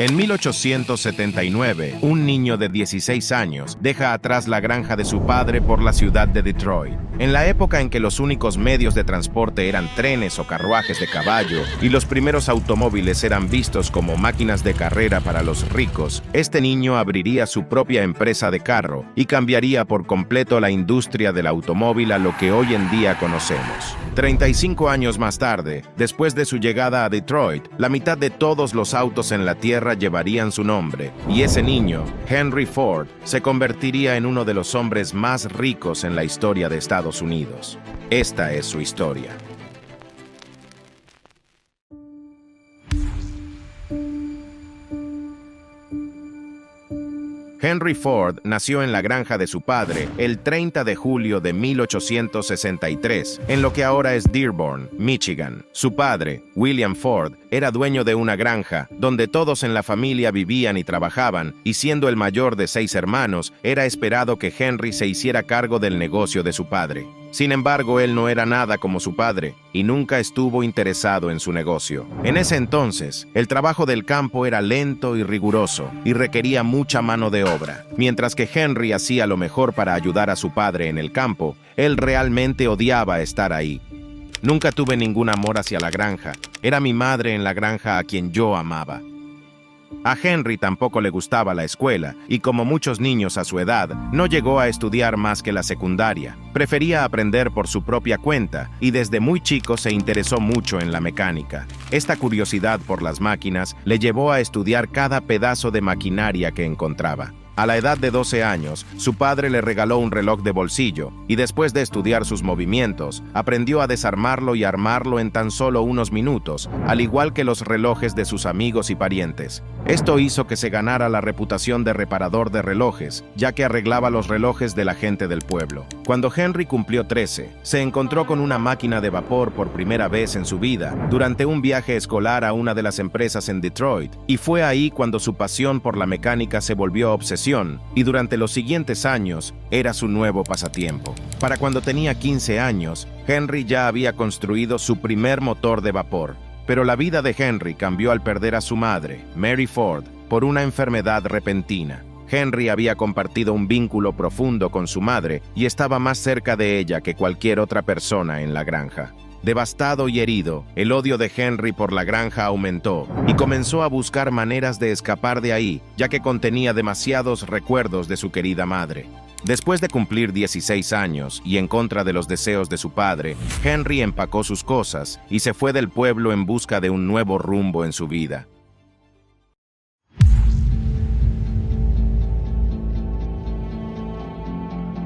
En 1879, un niño de 16 años deja atrás la granja de su padre por la ciudad de Detroit. En la época en que los únicos medios de transporte eran trenes o carruajes de caballo y los primeros automóviles eran vistos como máquinas de carrera para los ricos, este niño abriría su propia empresa de carro y cambiaría por completo la industria del automóvil a lo que hoy en día conocemos. 35 años más tarde, después de su llegada a Detroit, la mitad de todos los autos en la tierra llevarían su nombre, y ese niño, Henry Ford, se convertiría en uno de los hombres más ricos en la historia de Estados Unidos. Esta es su historia. Henry Ford nació en la granja de su padre el 30 de julio de 1863, en lo que ahora es Dearborn, Michigan. Su padre, William Ford, era dueño de una granja donde todos en la familia vivían y trabajaban, y siendo el mayor de 6 hermanos, era esperado que Henry se hiciera cargo del negocio de su padre. Sin embargo, él no era nada como su padre y nunca estuvo interesado en su negocio. En ese entonces, el trabajo del campo era lento y riguroso y requería mucha mano de obra. Mientras que Henry hacía lo mejor para ayudar a su padre en el campo, él realmente odiaba estar ahí. Nunca tuve ningún amor hacia la granja. Era mi madre en la granja a quien yo amaba. A Henry tampoco le gustaba la escuela y, como muchos niños a su edad, no llegó a estudiar más que la secundaria. Prefería aprender por su propia cuenta y desde muy chico se interesó mucho en la mecánica. Esta curiosidad por las máquinas le llevó a estudiar cada pedazo de maquinaria que encontraba. A la edad de 12 años, su padre le regaló un reloj de bolsillo y después de estudiar sus movimientos, aprendió a desarmarlo y armarlo en tan solo unos minutos, al igual que los relojes de sus amigos y parientes. Esto hizo que se ganara la reputación de reparador de relojes, ya que arreglaba los relojes de la gente del pueblo. Cuando Henry cumplió 13, se encontró con una máquina de vapor por primera vez en su vida, durante un viaje escolar a una de las empresas en Detroit, y fue ahí cuando su pasión por la mecánica se volvió obsesión, y durante los siguientes años era su nuevo pasatiempo. Para cuando tenía 15 años, Henry ya había construido su primer motor de vapor. Pero la vida de Henry cambió al perder a su madre, Mary Ford, por una enfermedad repentina. Henry había compartido un vínculo profundo con su madre y estaba más cerca de ella que cualquier otra persona en la granja. Devastado y herido, el odio de Henry por la granja aumentó y comenzó a buscar maneras de escapar de ahí, ya que contenía demasiados recuerdos de su querida madre. Después de cumplir 16 años y en contra de los deseos de su padre, Henry empacó sus cosas y se fue del pueblo en busca de un nuevo rumbo en su vida.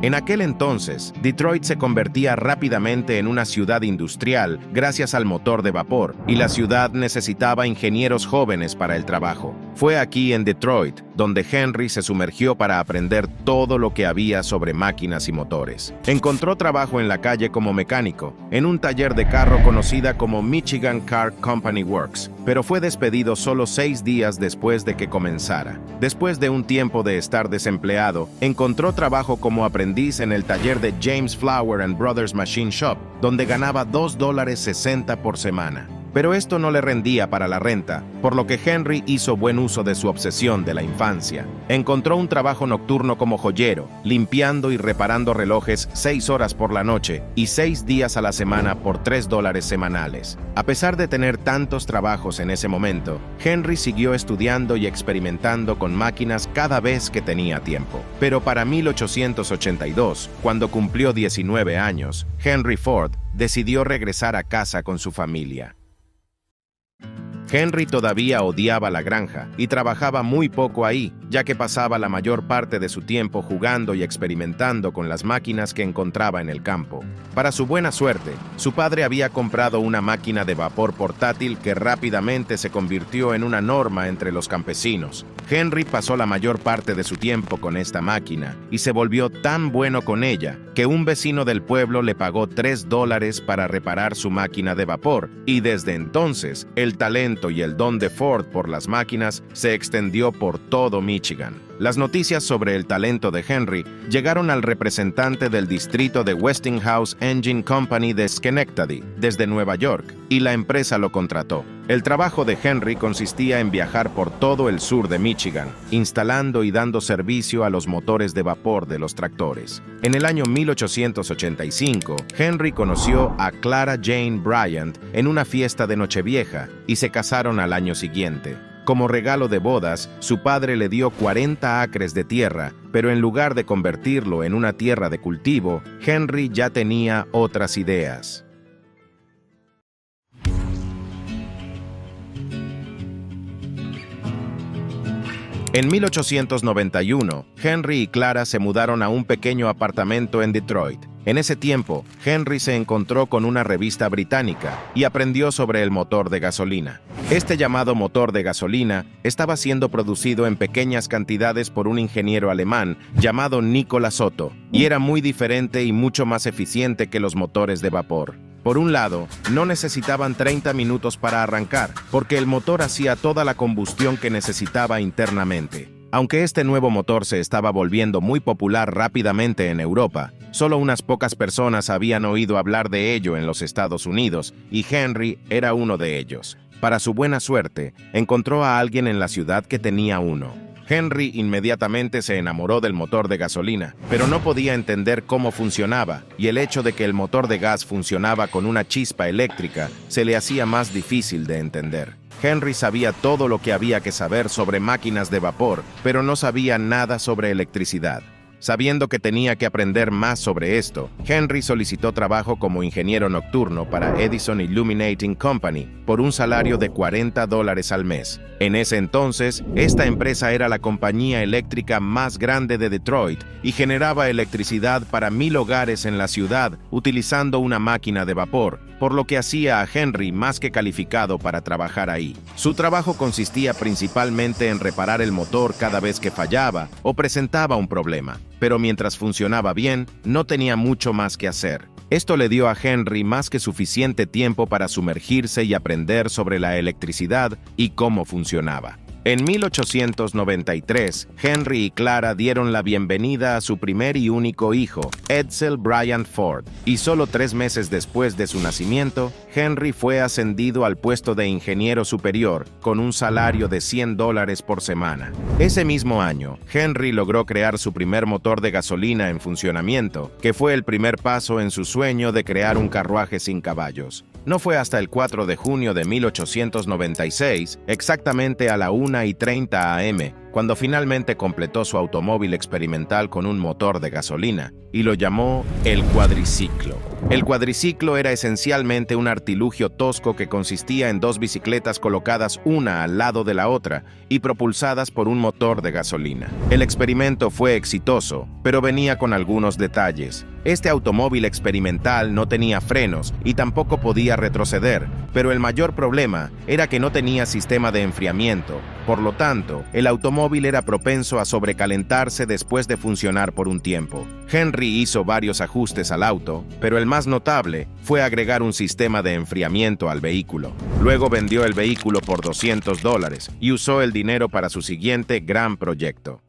En aquel entonces, Detroit se convertía rápidamente en una ciudad industrial gracias al motor de vapor, y la ciudad necesitaba ingenieros jóvenes para el trabajo. Fue aquí en Detroit donde Henry se sumergió para aprender todo lo que había sobre máquinas y motores. Encontró trabajo en la calle como mecánico, en un taller de carro conocida como Michigan Car Company Works, pero fue despedido solo 6 días después de que comenzara. Después de un tiempo de estar desempleado, encontró trabajo como aprendiz en el taller de James Flower and Brothers Machine Shop, donde ganaba $2.60 por semana. Pero esto no le rendía para la renta, por lo que Henry hizo buen uso de su obsesión de la infancia. Encontró un trabajo nocturno como joyero, limpiando y reparando relojes 6 horas por la noche y 6 días a la semana por $3 semanales. A pesar de tener tantos trabajos en ese momento, Henry siguió estudiando y experimentando con máquinas cada vez que tenía tiempo. Pero para 1882, cuando cumplió 19 años, Henry Ford decidió regresar a casa con su familia. Henry todavía odiaba la granja y trabajaba muy poco ahí, ya que pasaba la mayor parte de su tiempo jugando y experimentando con las máquinas que encontraba en el campo. Para su buena suerte, su padre había comprado una máquina de vapor portátil que rápidamente se convirtió en una norma entre los campesinos. Henry pasó la mayor parte de su tiempo con esta máquina y se volvió tan bueno con ella que un vecino del pueblo le pagó $3 para reparar su máquina de vapor, y desde entonces el talento y el don de Ford por las máquinas se extendió por todo Michigan. Las noticias sobre el talento de Henry llegaron al representante del distrito de Westinghouse Engine Company de Schenectady, desde Nueva York, y la empresa lo contrató. El trabajo de Henry consistía en viajar por todo el sur de Michigan, instalando y dando servicio a los motores de vapor de los tractores. En el año 1885, Henry conoció a Clara Jane Bryant en una fiesta de Nochevieja y se casaron al año siguiente. Como regalo de bodas, su padre le dio 40 acres de tierra, pero en lugar de convertirlo en una tierra de cultivo, Henry ya tenía otras ideas. En 1891, Henry y Clara se mudaron a un pequeño apartamento en Detroit. En ese tiempo, Henry se encontró con una revista británica y aprendió sobre el motor de gasolina. Este llamado motor de gasolina estaba siendo producido en pequeñas cantidades por un ingeniero alemán llamado Nikola Sotto, y era muy diferente y mucho más eficiente que los motores de vapor. Por un lado, no necesitaban 30 minutos para arrancar, porque el motor hacía toda la combustión que necesitaba internamente. Aunque este nuevo motor se estaba volviendo muy popular rápidamente en Europa, solo unas pocas personas habían oído hablar de ello en los Estados Unidos, y Henry era uno de ellos. Para su buena suerte, encontró a alguien en la ciudad que tenía uno. Henry inmediatamente se enamoró del motor de gasolina, pero no podía entender cómo funcionaba, y el hecho de que el motor de gas funcionaba con una chispa eléctrica se le hacía más difícil de entender. Henry sabía todo lo que había que saber sobre máquinas de vapor, pero no sabía nada sobre electricidad. Sabiendo que tenía que aprender más sobre esto, Henry solicitó trabajo como ingeniero nocturno para Edison Illuminating Company por un salario de $40 al mes. En ese entonces, esta empresa era la compañía eléctrica más grande de Detroit y generaba electricidad para 1,000 hogares en la ciudad utilizando una máquina de vapor, por lo que hacía a Henry más que calificado para trabajar ahí. Su trabajo consistía principalmente en reparar el motor cada vez que fallaba o presentaba un problema, pero mientras funcionaba bien, no tenía mucho más que hacer. Esto le dio a Henry más que suficiente tiempo para sumergirse y aprender sobre la electricidad y cómo funcionaba. En 1893, Henry y Clara dieron la bienvenida a su primer y único hijo, Edsel Bryant Ford, y solo 3 meses después de su nacimiento, Henry fue ascendido al puesto de ingeniero superior con un salario de $100 por semana. Ese mismo año, Henry logró crear su primer motor de gasolina en funcionamiento, que fue el primer paso en su sueño de crear un carruaje sin caballos. No fue hasta el 4 de junio de 1896, exactamente a la 1:30 a.m., cuando finalmente completó su automóvil experimental con un motor de gasolina, y lo llamó el cuadriciclo. El cuadriciclo era esencialmente un artilugio tosco que consistía en 2 bicicletas colocadas una al lado de la otra y propulsadas por un motor de gasolina. El experimento fue exitoso, pero venía con algunos detalles. Este automóvil experimental no tenía frenos y tampoco podía retroceder, pero el mayor problema era que no tenía sistema de enfriamiento. Por lo tanto, el automóvil era propenso a sobrecalentarse después de funcionar por un tiempo. Henry hizo varios ajustes al auto, pero el más notable fue agregar un sistema de enfriamiento al vehículo. Luego vendió el vehículo por $200 y usó el dinero para su siguiente gran proyecto.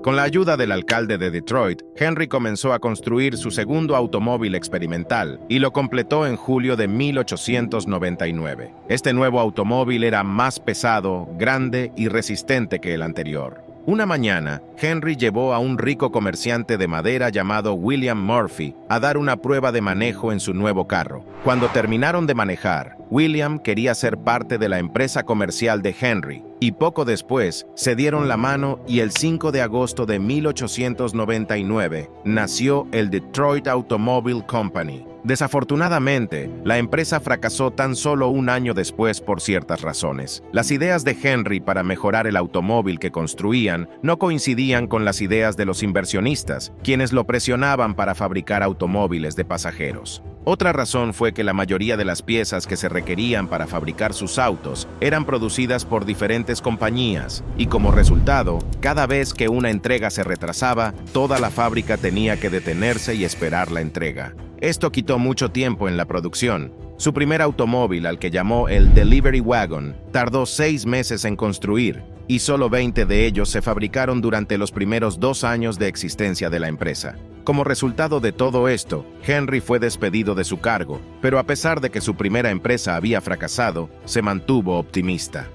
Con la ayuda del alcalde de Detroit, Henry comenzó a construir su segundo automóvil experimental y lo completó en julio de 1899. Este nuevo automóvil era más pesado, grande y resistente que el anterior. Una mañana, Henry llevó a un rico comerciante de madera llamado William Murphy a dar una prueba de manejo en su nuevo carro. Cuando terminaron de manejar, William quería ser parte de la empresa comercial de Henry, y poco después se dieron la mano y el 5 de agosto de 1899 nació el Detroit Automobile Company. Desafortunadamente, la empresa fracasó tan solo un año después por ciertas razones. Las ideas de Henry para mejorar el automóvil que construían no coincidían con las ideas de los inversionistas, quienes lo presionaban para fabricar automóviles de pasajeros. Otra razón fue que la mayoría de las piezas que se requerían para fabricar sus autos eran producidas por diferentes compañías, y como resultado, cada vez que una entrega se retrasaba, toda la fábrica tenía que detenerse y esperar la entrega. Esto quitó mucho tiempo en la producción. Su primer automóvil, al que llamó el Delivery Wagon, tardó 6 meses en construir, y solo 20 de ellos se fabricaron durante los primeros 2 años de existencia de la empresa. Como resultado de todo esto, Henry fue despedido de su cargo, pero a pesar de que su primera empresa había fracasado, se mantuvo optimista.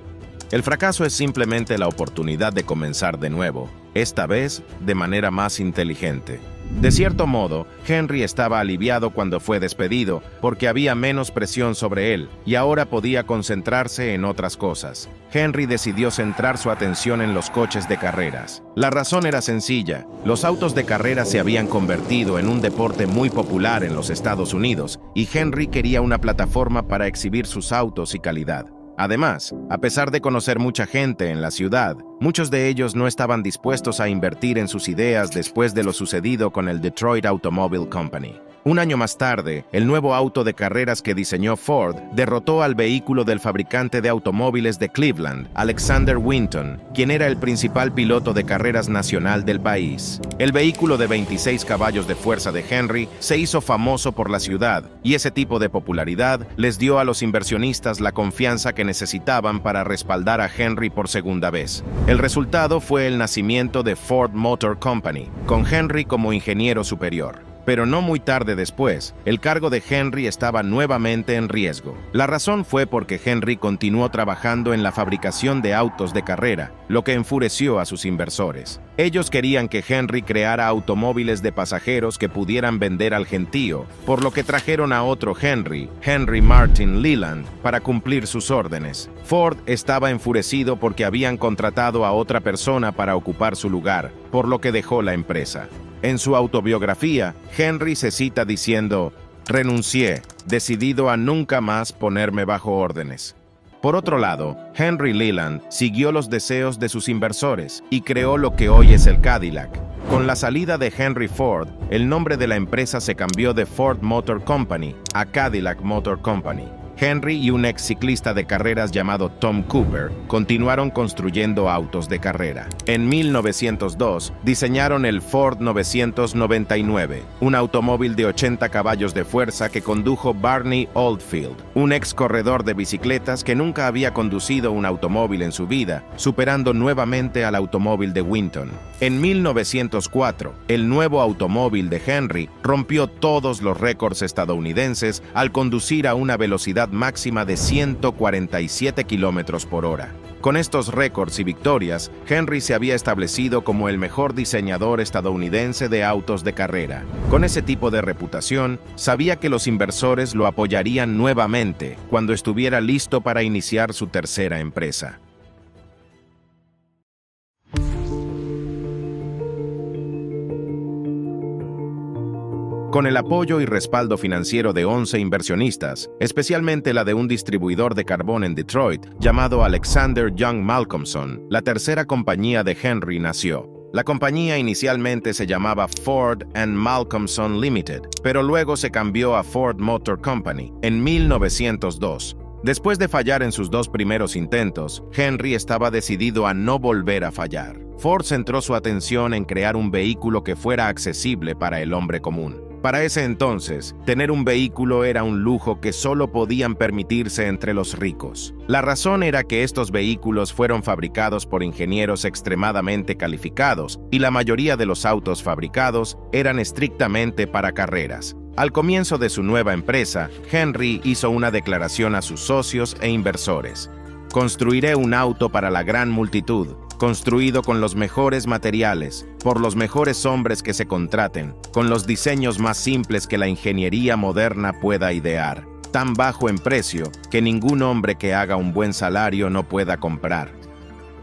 El fracaso es simplemente la oportunidad de comenzar de nuevo, esta vez de manera más inteligente. De cierto modo, Henry estaba aliviado cuando fue despedido porque había menos presión sobre él y ahora podía concentrarse en otras cosas. Henry decidió centrar su atención en los coches de carreras. La razón era sencilla: los autos de carrera se habían convertido en un deporte muy popular en los Estados Unidos y Henry quería una plataforma para exhibir sus autos y calidad. Además, a pesar de conocer mucha gente en la ciudad, muchos de ellos no estaban dispuestos a invertir en sus ideas después de lo sucedido con el Detroit Automobile Company. Un año más tarde, el nuevo auto de carreras que diseñó Ford derrotó al vehículo del fabricante de automóviles de Cleveland, Alexander Winton, quien era el principal piloto de carreras nacional del país. El vehículo de 26 caballos de fuerza de Henry se hizo famoso por la ciudad, y ese tipo de popularidad les dio a los inversionistas la confianza que necesitaban para respaldar a Henry por segunda vez. El resultado fue el nacimiento de Ford Motor Company, con Henry como ingeniero superior. Pero no muy tarde después, el cargo de Henry estaba nuevamente en riesgo. La razón fue porque Henry continuó trabajando en la fabricación de autos de carrera, lo que enfureció a sus inversores. Ellos querían que Henry creara automóviles de pasajeros que pudieran vender al gentío, por lo que trajeron a otro Henry, Henry Martin Leland, para cumplir sus órdenes. Ford estaba enfurecido porque habían contratado a otra persona para ocupar su lugar, por lo que dejó la empresa. En su autobiografía, Henry se cita diciendo: "Renuncié, decidido a nunca más ponerme bajo órdenes". Por otro lado, Henry Leland siguió los deseos de sus inversores y creó lo que hoy es el Cadillac. Con la salida de Henry Ford, el nombre de la empresa se cambió de Ford Motor Company a Cadillac Motor Company. Henry y un ex ciclista de carreras llamado Tom Cooper continuaron construyendo autos de carrera. En 1902 diseñaron el Ford 999, un automóvil de 80 caballos de fuerza que condujo Barney Oldfield, un ex corredor de bicicletas que nunca había conducido un automóvil en su vida, superando nuevamente al automóvil de Winton. En 1904, el nuevo automóvil de Henry rompió todos los récords estadounidenses al conducir a una velocidad máxima de 147 kilómetros por hora. Con estos récords y victorias, Henry se había establecido como el mejor diseñador estadounidense de autos de carrera. Con ese tipo de reputación, sabía que los inversores lo apoyarían nuevamente cuando estuviera listo para iniciar su tercera empresa. Con el apoyo y respaldo financiero de 11 inversionistas, especialmente la de un distribuidor de carbón en Detroit llamado Alexander Young Malcolmson, la tercera compañía de Henry nació. La compañía inicialmente se llamaba Ford and Malcolmson Limited, pero luego se cambió a Ford Motor Company en 1902. Después de fallar en sus 2 primeros intentos, Henry estaba decidido a no volver a fallar. Ford centró su atención en crear un vehículo que fuera accesible para el hombre común. Para ese entonces, tener un vehículo era un lujo que solo podían permitirse entre los ricos. La razón era que estos vehículos fueron fabricados por ingenieros extremadamente calificados y la mayoría de los autos fabricados eran estrictamente para carreras. Al comienzo de su nueva empresa, Henry hizo una declaración a sus socios e inversores: "Construiré un auto para la gran multitud, construido con los mejores materiales, por los mejores hombres que se contraten, con los diseños más simples que la ingeniería moderna pueda idear, tan bajo en precio que ningún hombre que haga un buen salario no pueda comprar".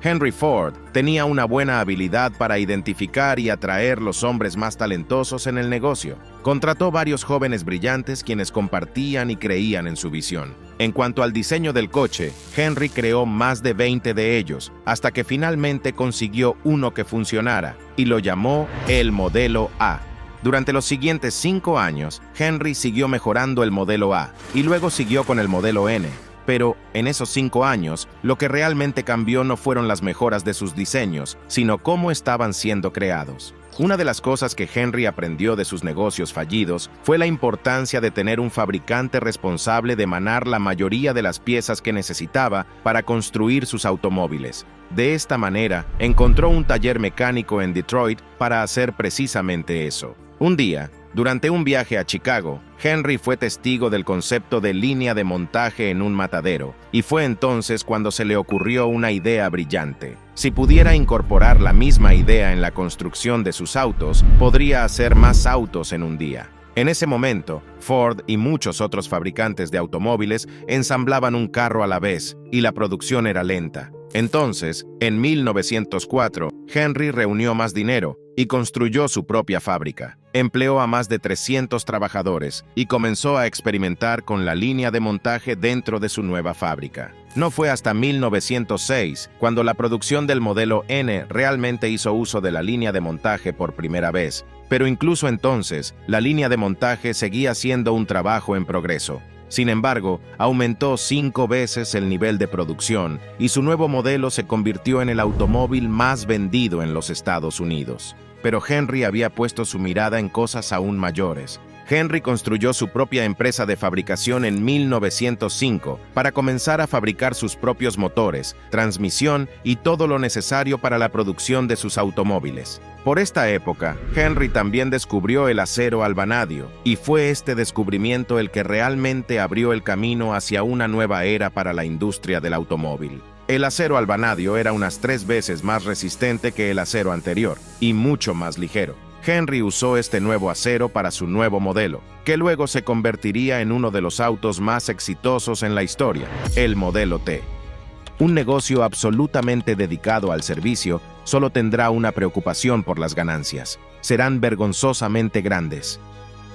Henry Ford tenía una buena habilidad para identificar y atraer los hombres más talentosos en el negocio. Contrató varios jóvenes brillantes quienes compartían y creían en su visión. En cuanto al diseño del coche, Henry creó más de 20 de ellos, hasta que finalmente consiguió uno que funcionara, y lo llamó el Modelo A. Durante los siguientes 5 años, Henry siguió mejorando el Modelo A, y luego siguió con el Modelo N. Pero en esos 5 años, lo que realmente cambió no fueron las mejoras de sus diseños, sino cómo estaban siendo creados. Una de las cosas que Henry aprendió de sus negocios fallidos fue la importancia de tener un fabricante responsable de emanar la mayoría de las piezas que necesitaba para construir sus automóviles. De esta manera, encontró un taller mecánico en Detroit para hacer precisamente eso. Un día, durante un viaje a Chicago, Henry fue testigo del concepto de línea de montaje en un matadero, y fue entonces cuando se le ocurrió una idea brillante. Si pudiera incorporar la misma idea en la construcción de sus autos, podría hacer más autos en un día. En ese momento, Ford y muchos otros fabricantes de automóviles ensamblaban un carro a la vez, y la producción era lenta. Entonces, en 1904, Henry reunió más dinero y construyó su propia fábrica. Empleó a más de 300 trabajadores y comenzó a experimentar con la línea de montaje dentro de su nueva fábrica. No fue hasta 1906 cuando la producción del modelo N realmente hizo uso de la línea de montaje por primera vez, pero incluso entonces, la línea de montaje seguía siendo un trabajo en progreso. Sin embargo, aumentó 5 veces el nivel de producción y su nuevo modelo se convirtió en el automóvil más vendido en los Estados Unidos. Pero Henry había puesto su mirada en cosas aún mayores. Henry construyó su propia empresa de fabricación en 1905 para comenzar a fabricar sus propios motores, transmisión y todo lo necesario para la producción de sus automóviles. Por esta época, Henry también descubrió el acero al vanadio, y fue este descubrimiento el que realmente abrió el camino hacia una nueva era para la industria del automóvil. El acero al vanadio era unas 3 veces más resistente que el acero anterior, y mucho más ligero. Henry usó este nuevo acero para su nuevo modelo, que luego se convertiría en uno de los autos más exitosos en la historia, el Modelo T. Un negocio absolutamente dedicado al servicio solo tendrá una preocupación por las ganancias. Serán vergonzosamente grandes.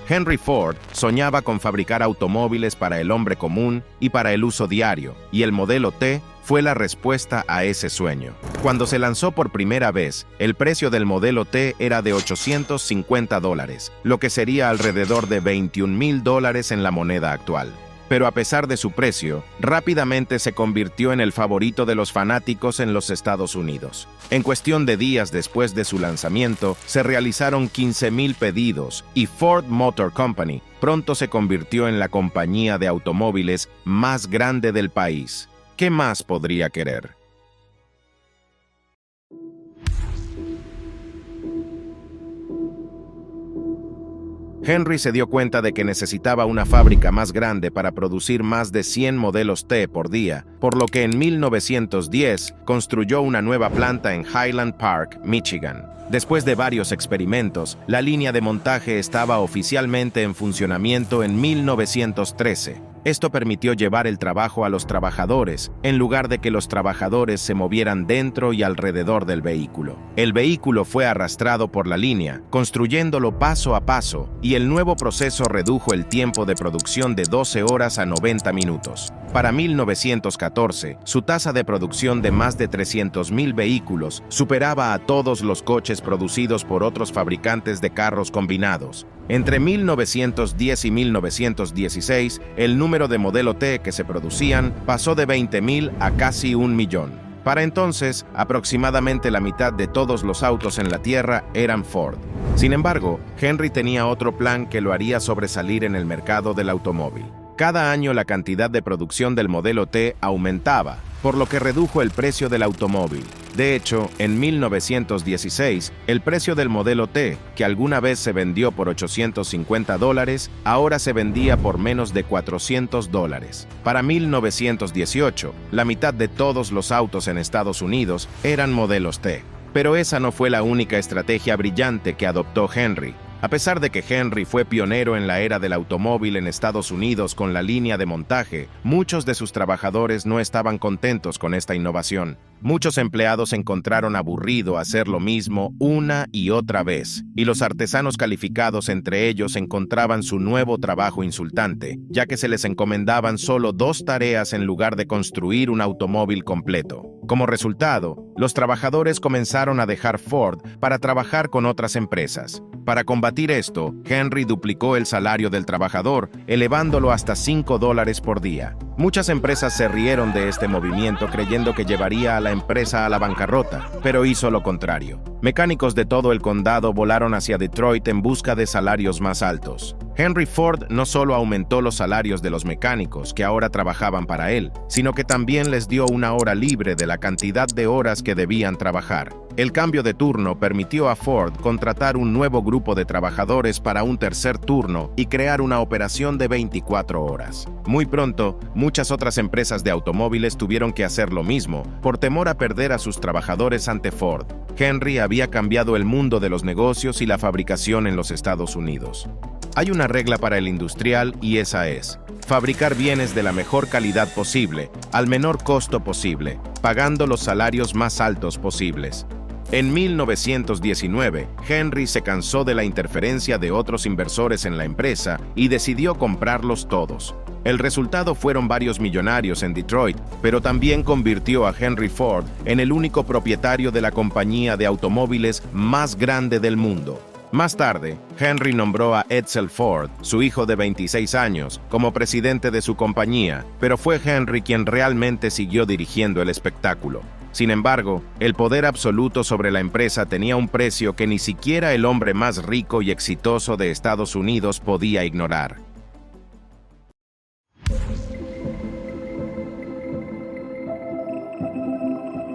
Henry Ford soñaba con fabricar automóviles para el hombre común y para el uso diario, y el Modelo T fue la respuesta a ese sueño. Cuando se lanzó por primera vez, el precio del Modelo T era de $850, lo que sería alrededor de $21,000 en la moneda actual. Pero a pesar de su precio, rápidamente se convirtió en el favorito de los fanáticos en los Estados Unidos. En cuestión de días después de su lanzamiento, se realizaron 15,000 pedidos y Ford Motor Company pronto se convirtió en la compañía de automóviles más grande del país. ¿Qué más podría querer? Henry se dio cuenta de que necesitaba una fábrica más grande para producir más de 100 modelos T por día, por lo que en 1910 construyó una nueva planta en Highland Park, Michigan. Después de varios experimentos, la línea de montaje estaba oficialmente en funcionamiento en 1913. Esto permitió llevar el trabajo a los trabajadores, en lugar de que los trabajadores se movieran dentro y alrededor del vehículo. El vehículo fue arrastrado por la línea, construyéndolo paso a paso, y el nuevo proceso redujo el tiempo de producción de 12 horas a 90 minutos. Para 1914, su tasa de producción de más de 300,000 vehículos superaba a todos los coches producidos por otros fabricantes de carros combinados. Entre 1910 y 1916, el número de Modelo T que se producían pasó de 20,000 a casi 1,000,000. Para entonces, aproximadamente la mitad de todos los autos en la Tierra eran Ford. Sin embargo, Henry tenía otro plan que lo haría sobresalir en el mercado del automóvil. Cada año la cantidad de producción del Modelo T aumentaba, por lo que redujo el precio del automóvil. De hecho, en 1916, el precio del Modelo T, que alguna vez se vendió por $850, ahora se vendía por menos de $400. Para 1918, la mitad de todos los autos en Estados Unidos eran modelos T. Pero esa no fue la única estrategia brillante que adoptó Henry. A pesar de que Henry fue pionero en la era del automóvil en Estados Unidos con la línea de montaje, muchos de sus trabajadores no estaban contentos con esta innovación. Muchos empleados encontraron aburrido hacer lo mismo una y otra vez, y los artesanos calificados entre ellos encontraban su nuevo trabajo insultante, ya que se les encomendaban solo 2 tareas en lugar de construir un automóvil completo. Como resultado, los trabajadores comenzaron a dejar Ford para trabajar con otras empresas. Para combatir esto, Henry duplicó el salario del trabajador, elevándolo hasta $5 por día. Muchas empresas se rieron de este movimiento creyendo que llevaría a la empresa a la bancarrota, pero hizo lo contrario. Mecánicos de todo el condado volaron hacia Detroit en busca de salarios más altos. Henry Ford no solo aumentó los salarios de los mecánicos que ahora trabajaban para él, sino que también les dio una hora libre de la cantidad de horas que debían trabajar. El cambio de turno permitió a Ford contratar un nuevo grupo de trabajadores para un tercer turno y crear una operación de 24 horas. Muy pronto, muchas otras empresas de automóviles tuvieron que hacer lo mismo, por temor a perder a sus trabajadores ante Ford. Henry había cambiado el mundo de los negocios y la fabricación en los Estados Unidos. Hay una regla para el industrial y esa es: fabricar bienes de la mejor calidad posible, al menor costo posible, pagando los salarios más altos posibles. En 1919, Henry se cansó de la interferencia de otros inversores en la empresa y decidió comprarlos todos. El resultado fueron varios millonarios en Detroit, pero también convirtió a Henry Ford en el único propietario de la compañía de automóviles más grande del mundo. Más tarde, Henry nombró a Edsel Ford, su hijo de 26 años, como presidente de su compañía, pero fue Henry quien realmente siguió dirigiendo el espectáculo. Sin embargo, el poder absoluto sobre la empresa tenía un precio que ni siquiera el hombre más rico y exitoso de Estados Unidos podía ignorar.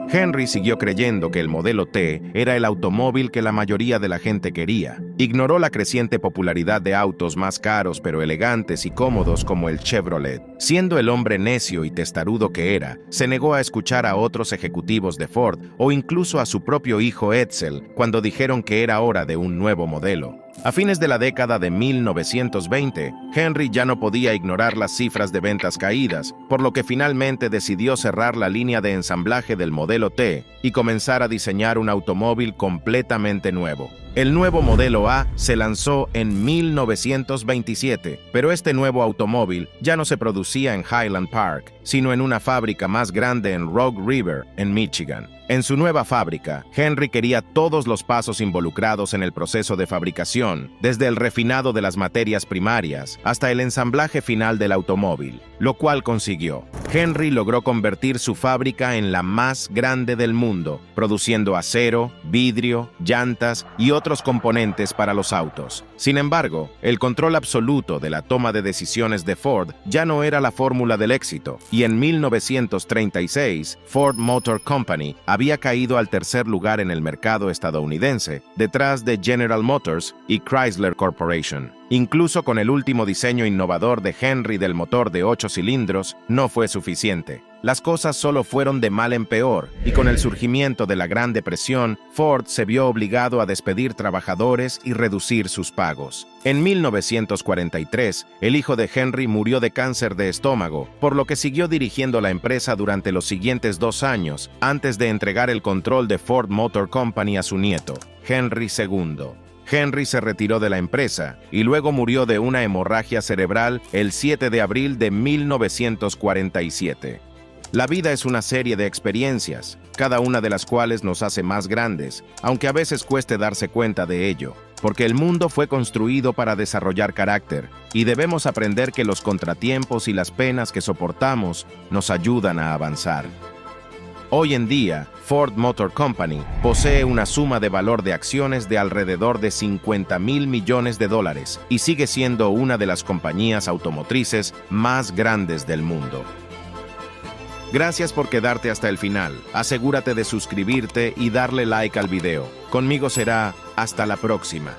Henry siguió creyendo que el modelo T era el automóvil que la mayoría de la gente quería. Ignoró la creciente popularidad de autos más caros pero elegantes y cómodos como el Chevrolet. Siendo el hombre necio y testarudo que era, se negó a escuchar a otros ejecutivos de Ford o incluso a su propio hijo Edsel cuando dijeron que era hora de un nuevo modelo. A fines de la década de 1920, Henry ya no podía ignorar las cifras de ventas caídas, por lo que finalmente decidió cerrar la línea de ensamblaje del modelo T y comenzar a diseñar un automóvil completamente nuevo. El nuevo modelo A se lanzó en 1927, pero este nuevo automóvil ya no se producía en Highland Park, sino en una fábrica más grande en Rogue River, en Michigan. En su nueva fábrica, Henry quería todos los pasos involucrados en el proceso de fabricación, desde el refinado de las materias primarias hasta el ensamblaje final del automóvil, lo cual consiguió. Henry logró convertir su fábrica en la más grande del mundo, produciendo acero, vidrio, llantas y otros componentes para los autos. Sin embargo, el control absoluto de la toma de decisiones de Ford ya no era la fórmula del éxito, y en 1936, Ford Motor Company había caído al tercer lugar en el mercado estadounidense, detrás de General Motors y Chrysler Corporation. Incluso con el último diseño innovador de Henry del motor de 8 cilindros, no fue suficiente. Las cosas solo fueron de mal en peor, y con el surgimiento de la Gran Depresión, Ford se vio obligado a despedir trabajadores y reducir sus pagos. En 1943, el hijo de Henry murió de cáncer de estómago, por lo que siguió dirigiendo la empresa durante los siguientes 2 años, antes de entregar el control de Ford Motor Company a su nieto, Henry II. Henry se retiró de la empresa y luego murió de una hemorragia cerebral el 7 de abril de 1947. La vida es una serie de experiencias, cada una de las cuales nos hace más grandes, aunque a veces cueste darse cuenta de ello, porque el mundo fue construido para desarrollar carácter, y debemos aprender que los contratiempos y las penas que soportamos nos ayudan a avanzar. Hoy en día, Ford Motor Company posee una suma de valor de acciones de alrededor de $50,000 millones y sigue siendo una de las compañías automotrices más grandes del mundo. Gracias por quedarte hasta el final. Asegúrate de suscribirte y darle like al video. Conmigo será hasta la próxima.